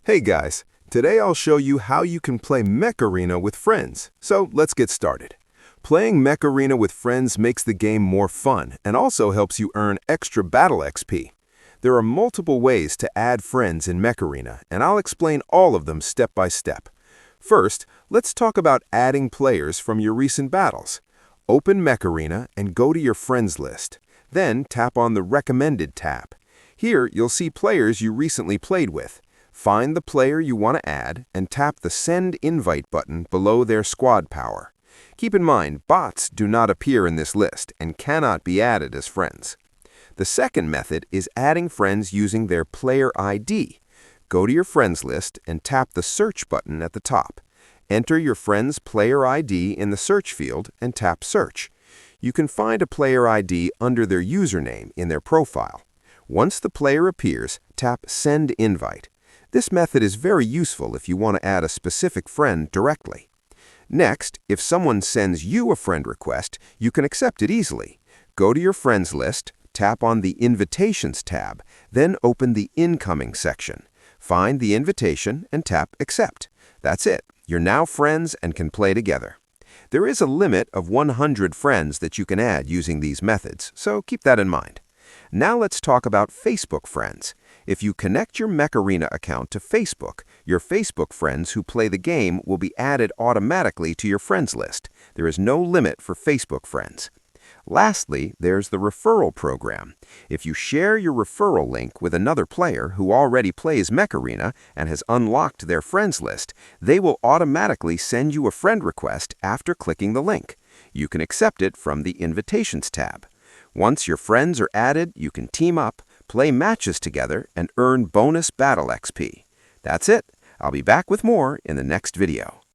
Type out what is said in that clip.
Hey guys, today I'll show you how you can play Mech Arena with friends. So let's get started. Playing Mech Arena with friends makes the game more fun and also helps you earn extra battle XP. There are multiple ways to add friends in Mech Arena, and I'll explain all of them step by step. First, let's talk about adding players from your recent battles. Open Mech Arena and go to your friends list. Then tap on the Recommended tab. Here you'll see players you recently played with. Find the player you want to add and tap the Send Invite button below their squad power. Keep in mind, bots do not appear in this list and cannot be added as friends. The second method is adding friends using their player ID. Go to your friends list and tap the Search button at the top. Enter your friend's player ID in the search field and tap Search. You can find a player ID under their username in their profile. Once the player appears, tap Send Invite. This method is very useful if you want to add a specific friend directly. Next, if someone sends you a friend request, you can accept it easily. Go to your friends list, tap on the Invitations tab, then open the Incoming section. Find the invitation and tap Accept. That's it. You're now friends and can play together. There is a limit of 100 friends that you can add using these methods, so keep that in mind. Now let's talk about Facebook friends. If you connect your Mech Arena account to Facebook, your Facebook friends who play the game will be added automatically to your friends list. There is no limit for Facebook friends. Lastly, there's the referral program. If you share your referral link with another player who already plays Mech Arena and has unlocked their friends list, they will automatically send you a friend request after clicking the link. You can accept it from the Invitations tab. Once your friends are added, you can team up, play matches together, and earn bonus battle XP. That's it. I'll be back with more in the next video.